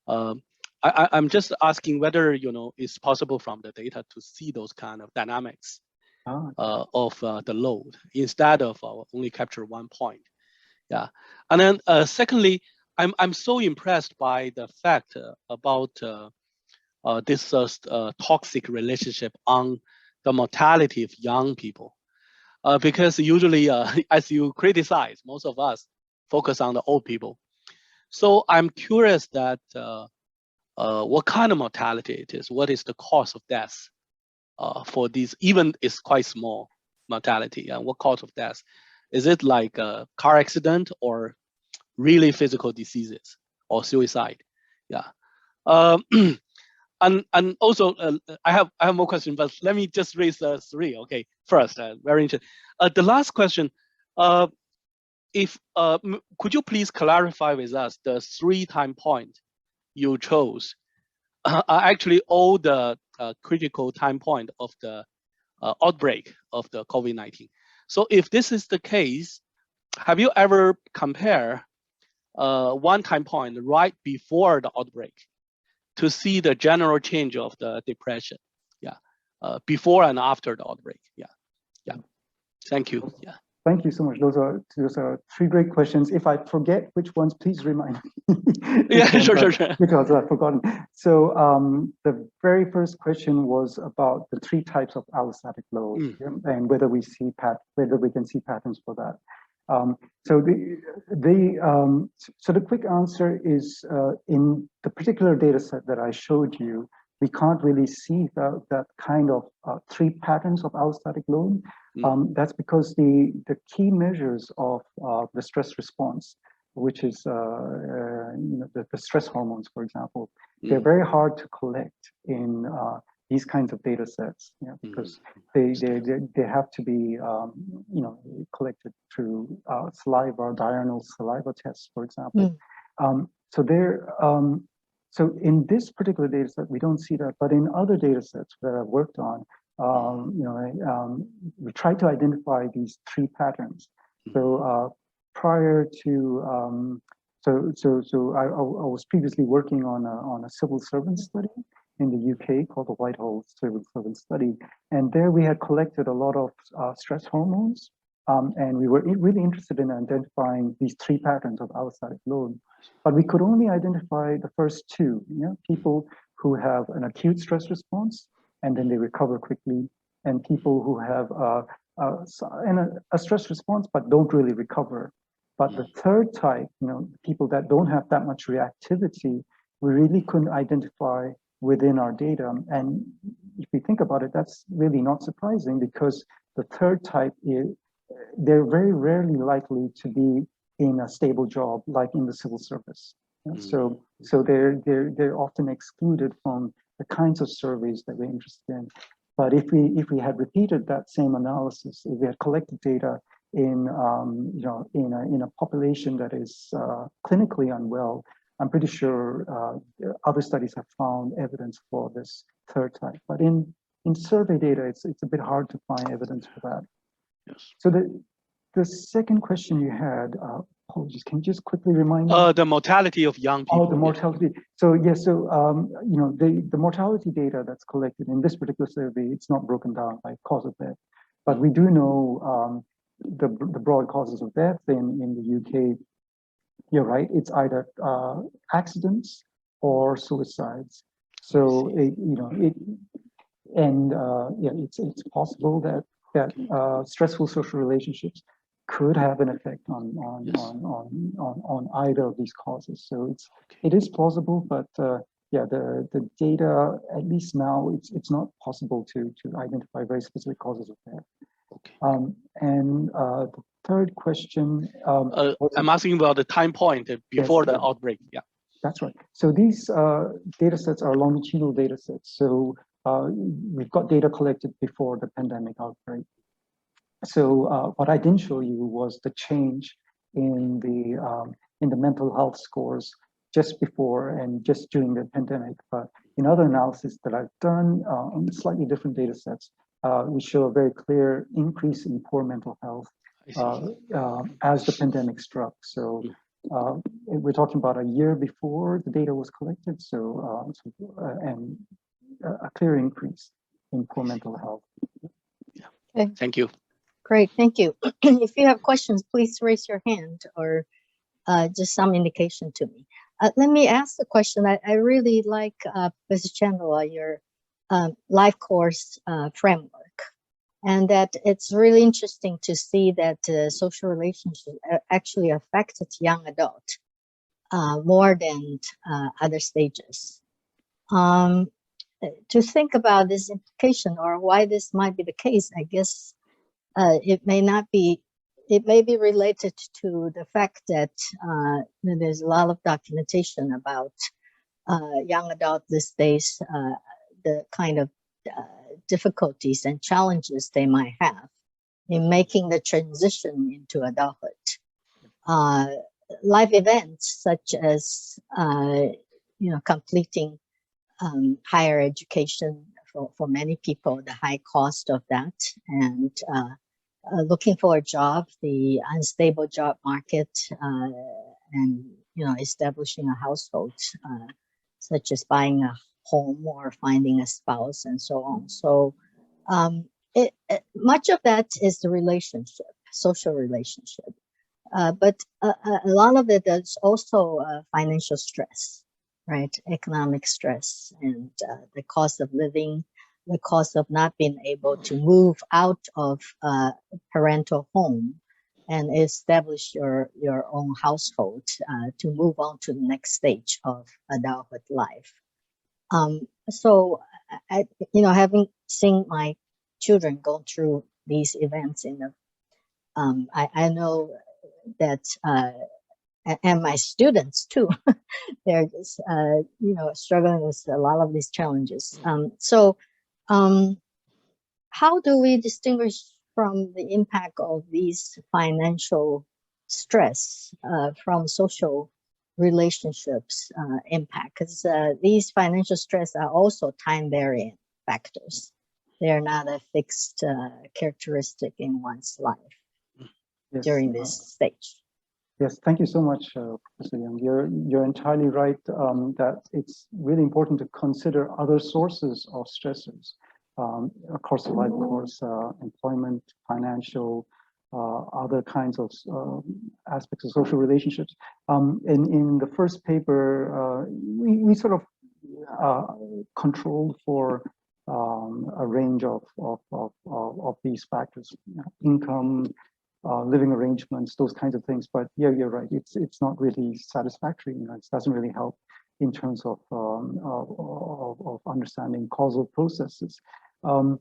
I'm just asking whether it's possible from the data to see those kind of dynamics of the load instead of only capture one point. Yeah, and then secondly, I'm so impressed by the fact about this toxic relationship on the mortality of young people, because usually, as you criticize, most of us focus on the old people. So I'm curious that what kind of mortality it is, what is the cause of death for these, even it's quite small mortality, and what cause of death? Is it like a car accident or really physical diseases or suicide? Yeah. And also, I have more questions, but let me just raise three. Okay, first, very interesting. The last question, if could you please clarify with us the 3 time point you chose are actually all the critical time point of the outbreak of the COVID-19. So if this is the case, have you ever compared one time point right before the outbreak to see the general change of the depression? Yeah, before and after the outbreak. Yeah. Thank you. Yeah. Thank you so much. Those are 3 great questions. If I forget which ones, please remind me. Yeah, sure. Because I've forgotten. So the very first question was about the 3 types of allostatic load and whether we can see patterns for that. So the quick answer is in the particular data set that I showed you, we can't really see that kind of 3 patterns of allostatic load. That's because the key measures of the stress response, which is the stress hormones, for example, they're very hard to collect in these kinds of data sets, because they have to be collected through saliva, diurnal saliva tests, for example. So So in this particular data set, we don't see that, but in other data sets that I've worked on, we try to identify these three patterns. So prior to, I was previously working on a civil servant study in the UK called the Whitehall Civil Servant Study. And there we had collected a lot of stress hormones. And we were really interested in identifying these three patterns of allostatic load. But we could only identify the first two, people who have an acute stress response and then they recover quickly, and people who have a stress response but don't really recover. But the third type, people that don't have that much reactivity, we really couldn't identify within our data. And if we think about it, that's really not surprising, because the third type they're very rarely likely to be in a stable job, like in the civil service. So they're often excluded from the kinds of surveys that we're interested in. But if we had repeated that same analysis, if we had collected data in a population that is clinically unwell, I'm pretty sure other studies have found evidence for this third type. But in survey data, it's a bit hard to find evidence for that. Yes. So the second question you had, apologies, can you just quickly remind me? The mortality of young people. Oh, the mortality. So yes, the mortality data that's collected in this particular survey, it's not broken down by cause of death, but we do know the broad causes of death in the UK. You're right, it's either accidents or suicides. So it's possible that stressful social relationships could have an effect on either of these causes. So it is plausible, but the data, at least now, it's not possible to identify very specific causes of death. Okay. And the third question, I'm asking about the time point before the outbreak. Yeah, that's right. So these data sets are longitudinal data sets. So we've got data collected before the pandemic outbreak. So what I didn't show you was the change in the mental health scores just before and just during the pandemic. But in other analysis that I've done on slightly different data sets, we show a very clear increase in poor mental health as the pandemic struck. So we're talking about a year before the data was collected. So and a clear increase in poor mental health. Yeah. Okay. Thank you. Great, thank you. If you have questions, please raise your hand or just some indication to me. Let me ask the question. I really like, Mr. Chandola, your life course framework, and that it's really interesting to see that social relationships actually affected young adult more than other stages. To think about this implication or why this might be the case, I guess it may be related to the fact that there's a lot of documentation about young adults these days, the kind of difficulties and challenges they might have in making the transition into adulthood. Life events such as completing higher education for many people, the high cost of that, and looking for a job, the unstable job market, and establishing a household, such as buying a home or finding a spouse and so on. So much of that is the relationship, social relationship, but a lot of it is also financial stress, right? Economic stress and the cost of living, the cost of not being able to move out of parental home and establish your own household to move on to the next stage of adulthood life. So, having seen my children go through these events I know that, and my students too, they're just, struggling with a lot of these challenges. How do we distinguish from the impact of these financial stress from social relationships impact, because these financial stress are also time variant factors. They're not a fixed characteristic in one's life during this stage. Yes, thank you so much, Professor Young. You're entirely right that it's really important to consider other sources of stressors. Of course, the life course, employment, financial, other kinds of aspects of social relationships. In the first paper, we sort of controlled for a range of these factors, income, living arrangements, those kinds of things. But yeah, you're right. It's not really satisfactory. It doesn't really help in terms of understanding causal processes. In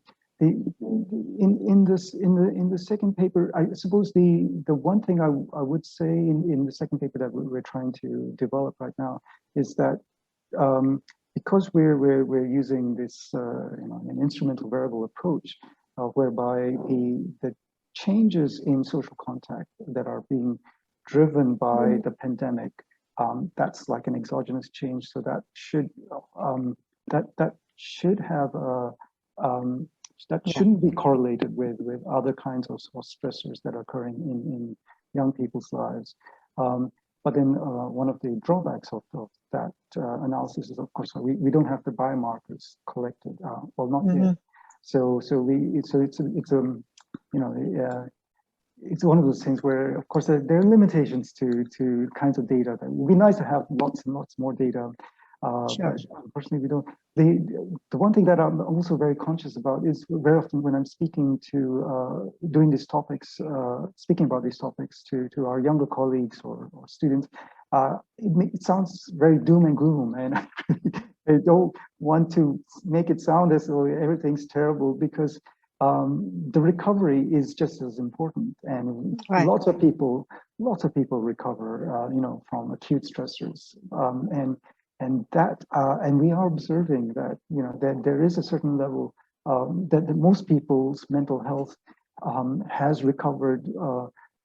the second paper, I suppose the one thing I would say in the second paper that we're trying to develop right now is that because we're using this an instrumental variable approach, whereby the changes in social contact that are being driven by the pandemic, that's like an exogenous change. So that should have a that shouldn't be correlated with other kinds of stressors that are occurring in young people's lives. But then one of the drawbacks of that analysis is, of course, we don't have the biomarkers collected. Well, not yet. So it's one of those things where, of course, there are limitations to kinds of data. That would be nice to have lots and lots more data. But unfortunately, we don't. The one thing that I'm also very conscious about is very often when I'm speaking to doing these topics, speaking about these topics to our younger colleagues or students, it sounds very doom and gloom, and I don't want to make it sound as though everything's terrible, because the recovery is just as important, and lots of people recover, from acute stressors, and we are observing that that there is a certain level that most people's mental health has recovered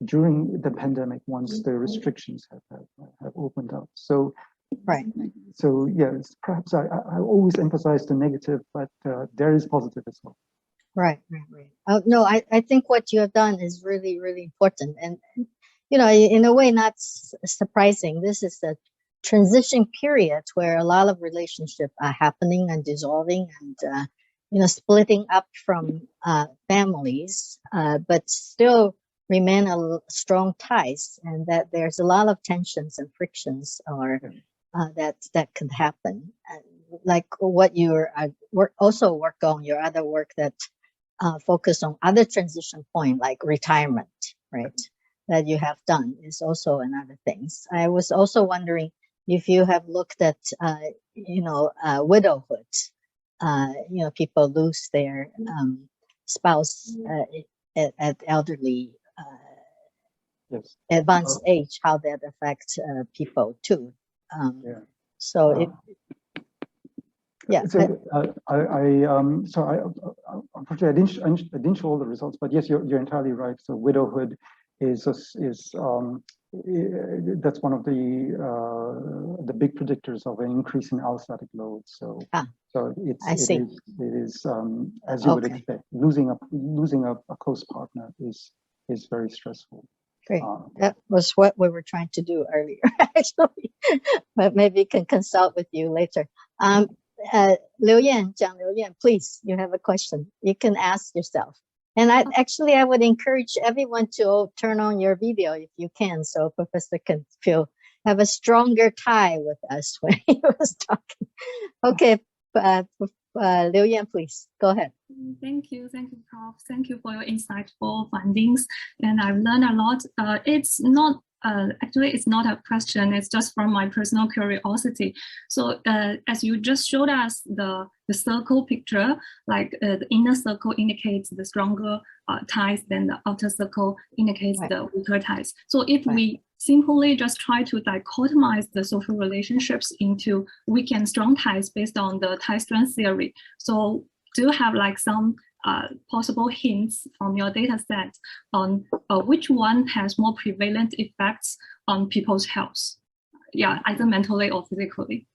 during the pandemic once the restrictions have opened up. So so yes, perhaps I always emphasize the negative, but there is positive as well. Right. No, I think what you have done is really, really important, and in a way not surprising. This is the transition period where a lot of relationships are happening and dissolving and splitting up from families, but still remain strong ties, and that there's a lot of tensions and frictions or that could happen. Like what you're also work on, your other work that focus on other transition point like retirement, right? That you have done is also another things. I was also wondering if you have looked at, widowhood. People lose their spouse at elderly, advanced age, how that affects people too. So unfortunately I didn't show all the results, but yes, you're entirely right. So widowhood is that's one of the big predictors of an increase in allostatic load. So it is as you would expect, losing a close partner is very stressful. Great. That was what we were trying to do earlier, actually, but maybe we can consult with you later. Jiang Liu Yan, please, you have a question. You can ask yourself. And I would encourage everyone to turn on your video if you can, so Professor can have a stronger tie with us when he was talking. Okay, Liu Yan, please go ahead. Thank you, Prof. Thank you for your insightful findings, and I've learned a lot. It's not actually, it's not a question. It's just from my personal curiosity. So as you just showed us the circle picture, like the inner circle indicates the stronger ties, then the outer circle indicates the weaker ties. So if we simply just try to dichotomize the social relationships into weak and strong ties based on the tie strength theory, so do you have like some possible hints from your data set on which one has more prevalent effects on people's health? yeah, either mentally or physically.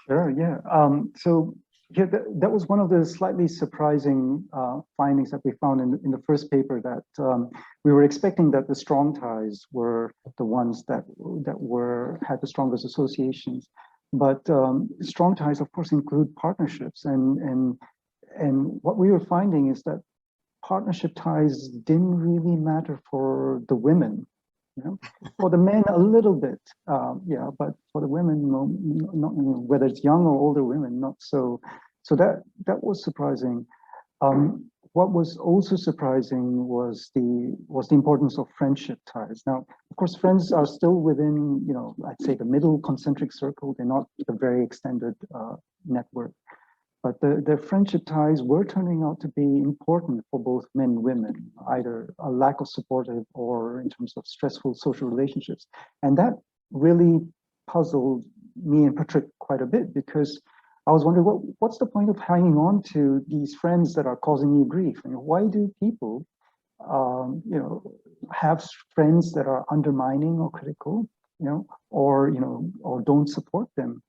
Sure, yeah. So yeah, that was one of the slightly surprising findings that we found in the first paper, that we were expecting that the strong ties were the ones that had the strongest associations. But strong ties, of course, include partnerships, and what we were finding is that partnership ties didn't really matter for the women. You know, for the men a little bit, yeah, but for the women, no, not, whether it's young or older women, not so. So that was surprising. What was also surprising was the importance of friendship ties. Now, of course, friends are still within, you know, I'd say the middle concentric circle. They're not the very extended network. But the friendship ties were turning out to be important for both men and women, either a lack of supportive or in terms of stressful social relationships. And that really puzzled me and Patrick quite a bit, because I was wondering, what's the point of hanging on to these friends that are causing you grief? And why do people, you know, have friends that are undermining or critical, you know, or don't support them?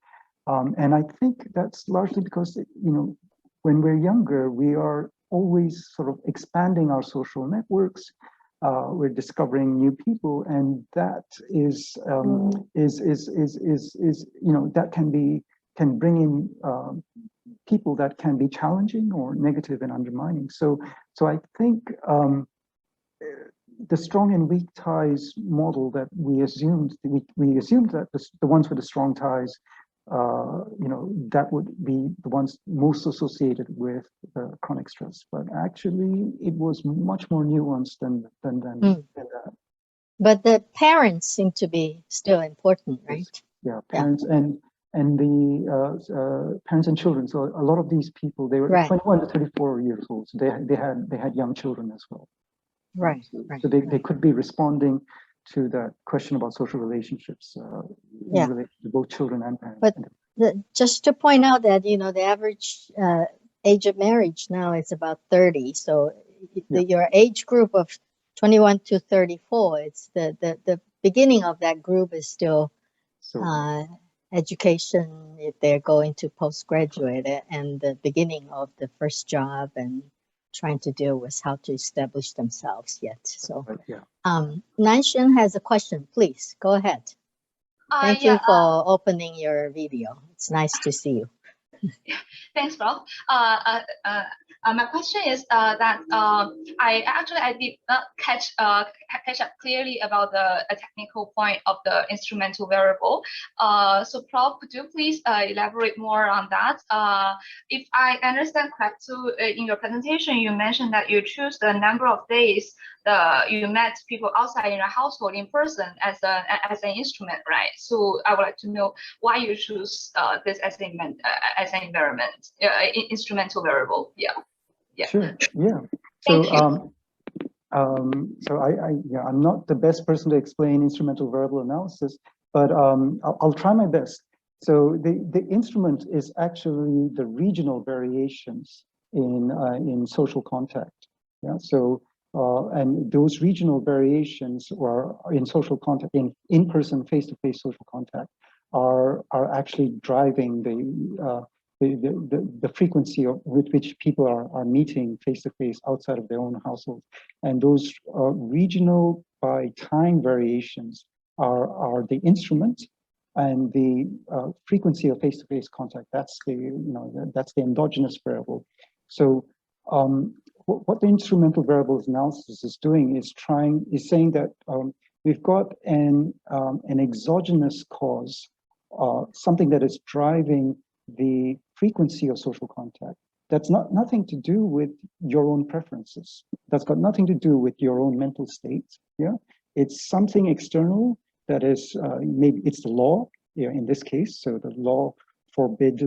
And I think that's largely because, you know, when we're younger, we are always sort of expanding our social networks. We're discovering new people, and that is you know, that can bring in people that can be challenging or negative and undermining. So I think the strong and weak ties model that we assumed that the ones with the strong ties, you know, that would be the ones most associated with chronic stress. But actually, it was much more nuanced than that. But the parents seem to be still important, right? Yeah, parents and the parents and children. So a lot of these people, they were 21 to 34 years old. So they had young children as well. Right. So they could be responding to that question about social relationships in relation to both children and parents. But just to point out that, you know, the average age of marriage now is about 30. So your age group of 21 to 34, it's the beginning of that group is still education, if they're going to postgraduate, and the beginning of the first job and trying to deal with how to establish themselves yet. So Nanshan has a question. Please go ahead. Thank you for opening your video. It's nice to see you. Thanks, Prof. My question is that I did not catch up clearly about the technical point of the instrumental variable. So, Prof, could you please elaborate more on that? If I understand correctly, in your presentation, you mentioned that you choose the number of days you met people outside in your household in person as an instrument, right? So I would like to know why you choose this as an environment, instrumental variable. Yeah. Sure. Yeah. Thank So you. so I'm not the best person to explain instrumental variable analysis, but I'll try my best. So the instrument is actually the regional variations in social contact. Yeah. So and those regional variations or in social contact, in-person, face-to-face social contact, are actually driving the frequency with which people are meeting face-to-face outside of their own household. And those regional by time variations are the instrument, and the frequency of face-to-face contact, that's the endogenous variable. So what the instrumental variables analysis is doing is saying that we've got an exogenous cause, something that is driving the frequency of social contact. That's nothing to do with your own preferences. That's got nothing to do with your own mental state. Yeah, it's something external that is maybe it's the law. Yeah, in this case, so the law forbade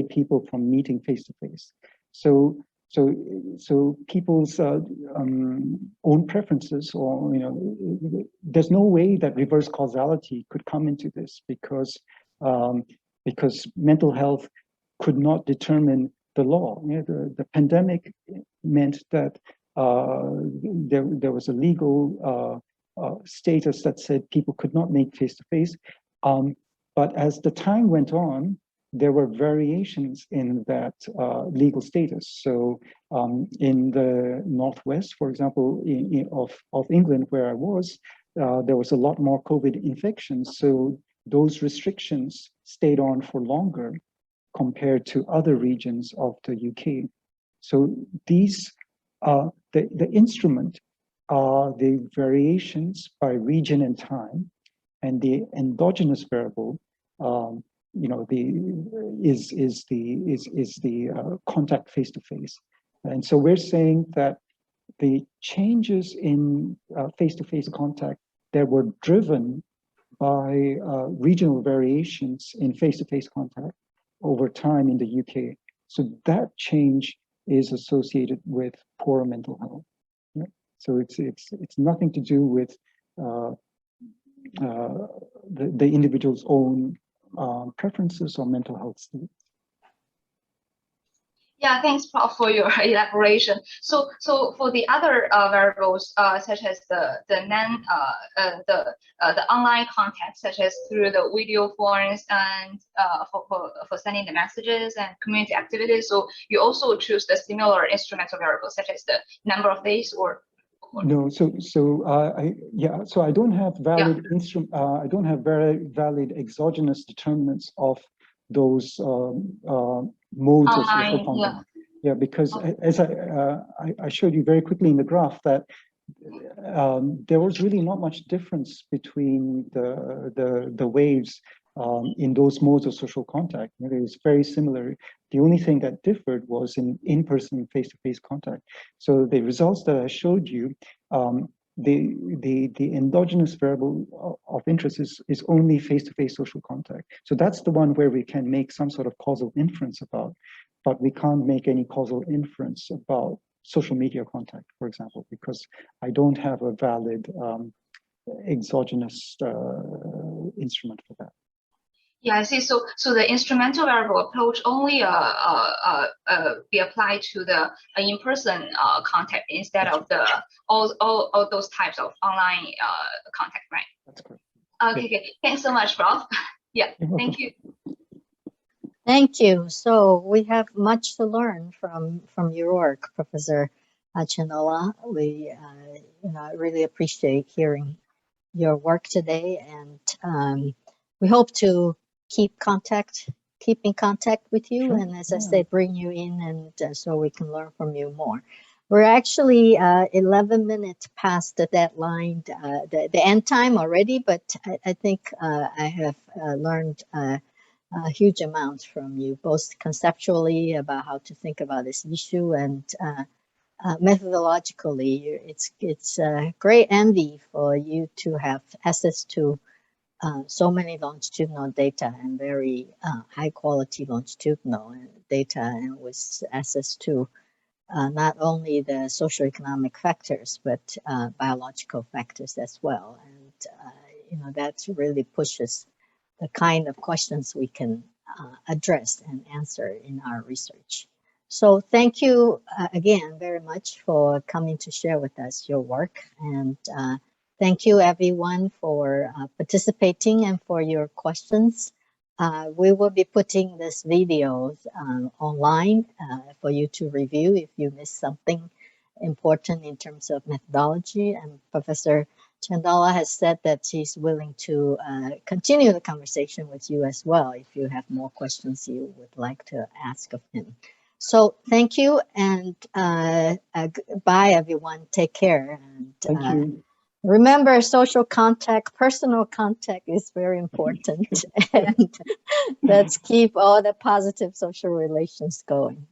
people from meeting face to face. So people's own preferences, or there's no way that reverse causality could come into this, because mental health could not determine the law. The pandemic meant that there was a legal status that said people could not meet face to face. But as the time went on, there were variations in that legal status. So in the Northwest, for example, of England, where I was, there was a lot more COVID infections. So those restrictions stayed on for longer compared to other regions of the UK. So these, the instrument are the variations by region and time, and the endogenous variable, is the contact face to face. And so we're saying that the changes in face to face contact that were driven by regional variations in face to face contact over time in the UK. So that change is associated with poor mental health. Yeah? So it's nothing to do with the individual's own preferences or mental health state. Yeah, thanks, Prof, for your elaboration. So for the other variables, such as the online contact, such as through the video forms and for sending the messages and community activities, so you also choose the similar instrumental variables, such as the number of days or. No, so I don't have valid I don't have very valid exogenous determinants of those modes of social contact. Yeah, because as I showed you very quickly in the graph that there was really not much difference between the waves in those modes of social contact. It was very similar. The only thing that differed was in-person face-to-face contact. So the results that I showed you, the endogenous variable of interest is only face-to-face social contact. So that's the one where we can make some sort of causal inference about, but we can't make any causal inference about social media contact, for example, because I don't have a valid exogenous instrument for that. Yeah, I see. So the instrumental variable approach only be applied to the in-person contact instead of the all those types of online contact, right? That's correct. Okay, yeah. Thanks so much, Prof. Yeah, thank you. Thank you. So we have much to learn from your work, Professor Chandola. We really appreciate hearing your work today, and we hope to keep in contact with you, sure. And as I say, bring you in, and so we can learn from you more. We're actually 11 minutes past the deadline, the end time already, but I think I have learned a huge amount from you, both conceptually about how to think about this issue and methodologically. It's a great envy for you to have access to so many longitudinal data and very high quality longitudinal data, and with access to not only the socioeconomic factors, but biological factors as well. And that really pushes the kind of questions we can address and answer in our research. So thank you again very much for coming to share with us your work, and thank you everyone for participating and for your questions. We will be putting this video online for you to review if you missed something important in terms of methodology. And Professor Chandola has said that she's willing to continue the conversation with you as well if you have more questions you would like to ask of him. So thank you, and bye everyone. Take care. And, thank you. Remember, social contact, personal contact is very important. And let's keep all the positive social relations going.